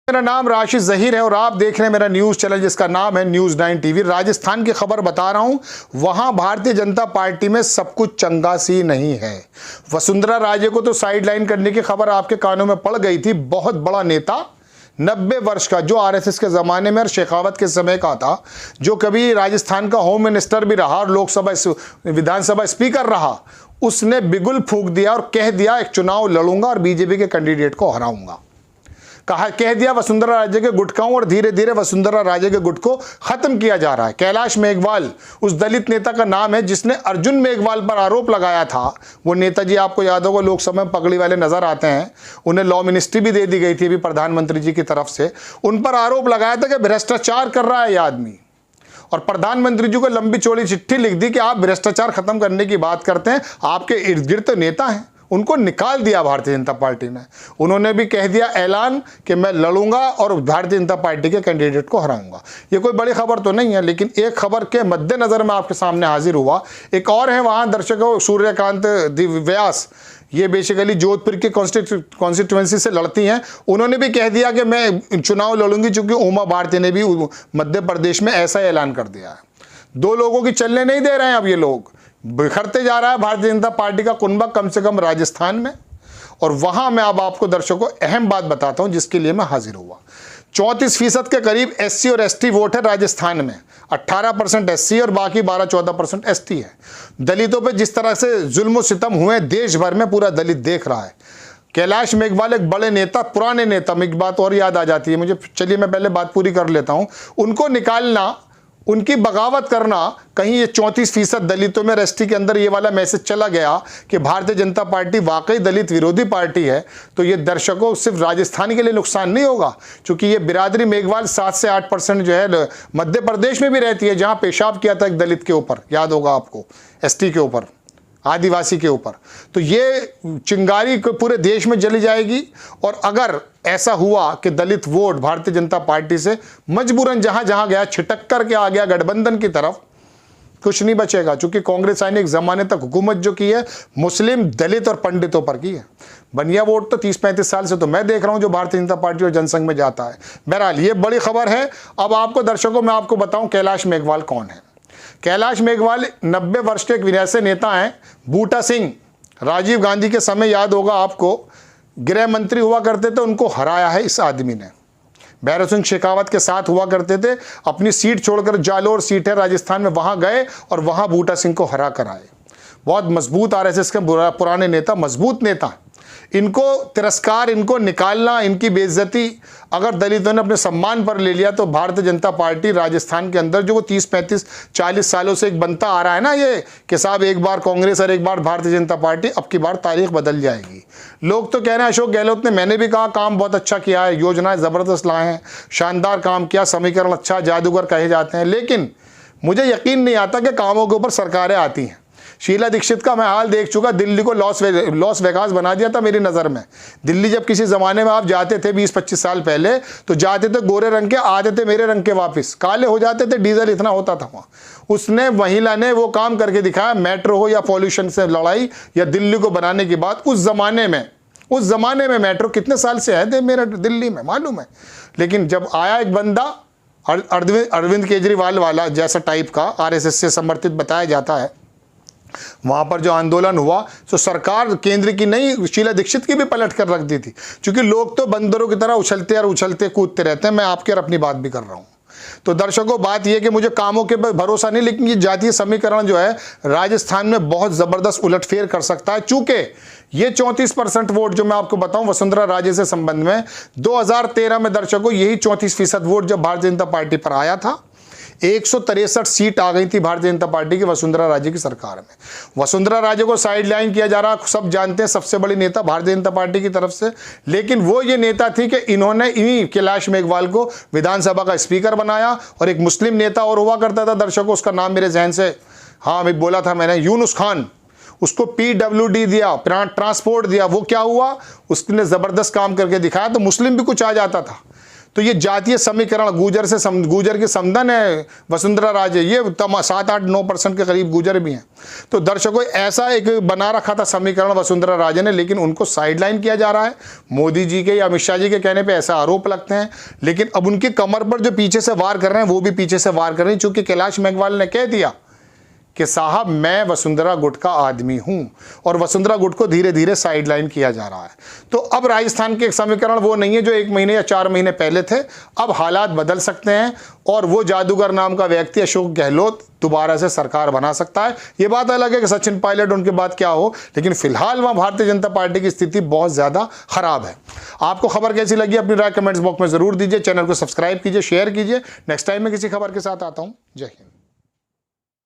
मेरा नाम राशिद ज़हीर है और आप देख रहे हैं मेरा न्यूज़ चैनल जिसका नाम है न्यूज़ 9 टीवी। राजस्थान की खबर बता रहा हूं, वहां भारतीय जनता पार्टी में सब कुछ चंगा सी नहीं है। वसुंधरा राजे को तो साइडलाइन करने की खबर आपके कानों में पड़ गई थी। बहुत बड़ा नेता, 90 वर्ष का, जो आरएसएस के ज़माने में और शेखावत के समय का था, जो कभी राजस्थान का होम मिनिस्टर भी रहा और लोकसभा विधानसभा स्पीकर रहा, उसने बिगुल फूंक दिया और कह दिया एक चुनाव लड़ूंगा और बीजेपी के कैंडिडेट को हराऊंगा। कह दिया वसुंधरा राजे के गुट खाऊं और धीरे धीरे वसुंधरा राजे के गुट को खत्म किया जा रहा है। कैलाश मेघवाल उस दलित नेता का नाम है जिसने अर्जुन मेघवाल पर आरोप लगाया था। वो नेताजी आपको याद होगा लोकसभा में पगड़ी वाले नजर आते हैं, उन्हें लॉ मिनिस्ट्री भी दे दी गई थी अभी प्रधानमंत्री जी की तरफ से। उन पर आरोप लगाया था कि भ्रष्टाचार कर रहा है ये आदमी, और प्रधानमंत्री जी को लंबी चौड़ी चिट्ठी लिख दी कि आप भ्रष्टाचार खत्म करने की बात करते हैं, आपके इर्द गिर्द तो नेता हैं। उनको निकाल दिया भारतीय जनता पार्टी ने। उन्होंने भी कह दिया ऐलान कि मैं लड़ूंगा और भारतीय जनता पार्टी के कैंडिडेट को हराऊंगा। ये कोई बड़ी खबर तो नहीं है, लेकिन एक खबर के मद्देनजर मैं आपके सामने हाजिर हुआ। एक और है वहां दर्शकों, सूर्यकांत व्यास, ये बेसिकली जोधपुर की कॉन्स्टिट्यूएंसी से लड़ती हैं। उन्होंने भी कह दिया कि मैं चुनाव लड़ूंगी, चूंकि उमा भारती ने भी मध्य प्रदेश में ऐसा ऐलान कर दिया है। दो लोगों की चलने नहीं दे रहे हैं अब ये लोग। बिखरते जा रहा है भारतीय जनता पार्टी का कुनबा, कम से कम राजस्थान में। और वहां मैं अब आपको दर्शकों अहम बात बताता हूं जिसके लिए मैं हाजिर हुआ। 34% के करीब एससी और एसटी वोट है राजस्थान में। 18% एससी और बाकी 12-14% एसटी है। दलितों पे जिस तरह से जुल्म सितम हुए देश भर में पूरा दलित देख रहा है। कैलाश मेघवाल एक बड़े नेता, पुराने नेता, में एक बात और याद आ जाती है मुझे, चलिए मैं पहले बात पूरी कर लेता हूं। उनको निकालना, उनकी बगावत करना, कहीं ये 34% दलितों में एसटी के अंदर ये वाला मैसेज चला गया कि भारतीय जनता पार्टी वाकई दलित विरोधी पार्टी है, तो ये दर्शकों सिर्फ राजस्थान के लिए नुकसान नहीं होगा, क्योंकि ये बिरादरी मेघवाल 7 से 8% जो है मध्य प्रदेश में भी रहती है, जहां पेशाब किया था एक दलित के ऊपर, याद होगा आपको, एसटी के ऊपर, आदिवासी के ऊपर। तो ये चिंगारी पूरे देश में जली जाएगी। और अगर ऐसा हुआ कि दलित वोट भारतीय जनता पार्टी से मजबूरन जहां जहां गया छिटक करके आ गया गठबंधन की तरफ, कुछ नहीं बचेगा। क्योंकि कांग्रेस आई ने एक जमाने तक हुकूमत जो की है मुस्लिम, दलित और पंडितों पर की है। बनिया वोट तो 30-35 साल से तो मैं देख रहा हूं जो भारतीय जनता पार्टी और जनसंघ में जाता है। बहरहाल ये बड़ी खबर है। अब आपको दर्शकों मैं आपको बताऊं कैलाश मेघवाल कौन है। कैलाश मेघवाल 90 वर्ष के एक ऐसे नेता हैं। बूटा सिंह, राजीव गांधी के समय याद होगा आपको, गृह मंत्री हुआ करते थे, उनको हराया है इस आदमी ने। भैरव सिंह शेखावत के साथ हुआ करते थे, अपनी सीट छोड़कर, जालोर सीट है राजस्थान में, वहां गए और वहां बूटा सिंह को हरा कर आए। बहुत मजबूत आरएसएस के पुराने नेता, मजबूत नेता। इनको तिरस्कार, इनको निकालना, इनकी बेइज्जती अगर दलितों ने अपने सम्मान पर ले लिया तो भारतीय जनता पार्टी राजस्थान के अंदर जो वो 30-35-40 सालों से एक बनता आ रहा है ना, ये कि साहब एक बार कांग्रेस और एक बार भारतीय जनता पार्टी, अब की बार तारीख बदल जाएगी। लोग तो कह रहे हैं अशोक गहलोत ने, मैंने भी कहा काम बहुत अच्छा किया है, योजनाएं ज़बरदस्त लाए हैं, शानदार काम किया, समीकरण अच्छा, जादूगर कहे जाते हैं, लेकिन मुझे यकीन नहीं आता कि कामों के ऊपर सरकारें आती हैं। शीला दीक्षित का मैं हाल देख चुका, दिल्ली को लॉस वेगास बना दिया था मेरी नज़र में। दिल्ली जब किसी ज़माने में आप जाते थे 20-25 साल पहले, तो जाते थे गोरे रंग के, आते थे मेरे रंग के, वापस काले हो जाते थे, डीजल इतना होता था वहाँ। उसने, महिला ने वो काम करके दिखाया। मेट्रो हो या पॉल्यूशन से लड़ाई या दिल्ली को बनाने की बात, उस ज़माने में मेट्रो कितने साल से है मेरे दिल्ली में मालूम है। लेकिन जब आया एक बंदा अरविंद केजरीवाल वाला जैसा टाइप का, आरएसएस से समर्थित बताया जाता है, वहां पर जो आंदोलन हुआ तो सरकार केंद्र की नहीं, शीला दीक्षित की भी पलट कर रख दी थी। क्योंकि लोग तो बंदरों की तरह उछलते और उछलते कूदते रहते हैं। मैं आपकी और अपनी बात भी कर रहा हूं। तो दर्शकों बात यह कि मुझे कामों के पर भरोसा नहीं, लेकिन ये जातीय समीकरण जो है राजस्थान में बहुत जबरदस्त उलटफेर कर सकता है। चूंकि ये 34% वोट जो मैं आपको बताऊं वसुंधरा राजे से संबंध में, 2013 में दर्शकों यही 34% वोट जब भारतीय जनता पार्टी पर आया था, 163 सीट आ गई थी भारतीय जनता पार्टी की वसुंधरा राजे की सरकार में। वसुंधरा राजे को साइडलाइन किया जा रहा, सब जानते हैं, सबसे बड़ी नेता भारतीय जनता पार्टी की तरफ से, लेकिन वो ये नेता थी कि इन्होंने इन्हीं कैलाश मेघवाल को विधानसभा का स्पीकर बनाया। और एक मुस्लिम नेता और हुआ करता था दर्शकों, उसका नाम मेरे जहन से, हाँ मैं बोला था मैंने, यूनुस खान, उसको PWD दिया, ट्रांसपोर्ट दिया। वो क्या हुआ, उसने जबरदस्त काम करके दिखाया तो मुस्लिम भी कुछ आ जाता था। तो ये जातीय समीकरण, गुर्जर की समधन है वसुंधरा राजे, ये 7-8-9% के करीब गुर्जर भी हैं। तो दर्शकों, ऐसा एक बना रखा था समीकरण वसुंधरा राजे ने, लेकिन उनको साइडलाइन किया जा रहा है। मोदी जी के या अमित शाह जी के कहने पे ऐसा आरोप लगते हैं, लेकिन अब उनकी कमर पर जो पीछे से वार कर रहे हैं वो भी पीछे से वार कर रहे हैं, चूंकि कैलाश मेघवाल ने कह दिया कि साहब मैं वसुंधरा गुट का आदमी हूं, और वसुंधरा गुट को धीरे धीरे साइडलाइन किया जा रहा है। तो अब राजस्थान के समीकरण वो नहीं है जो 1 महीने या 4 महीने पहले थे। अब हालात बदल सकते हैं और वो जादूगर नाम का व्यक्ति अशोक गहलोत दोबारा से सरकार बना सकता है। ये बात अलग है कि सचिन पायलट उनके बाद क्या हो, लेकिन फिलहाल वहां भारतीय जनता पार्टी की स्थिति बहुत ज्यादा खराब है। आपको खबर कैसी लगी अपनी राय कमेंट्स बॉक्स में जरूर दीजिए। चैनल को सब्सक्राइब कीजिए, शेयर कीजिए। नेक्स्ट टाइम मैं किसी खबर के साथ आता हूं। जय हिंद।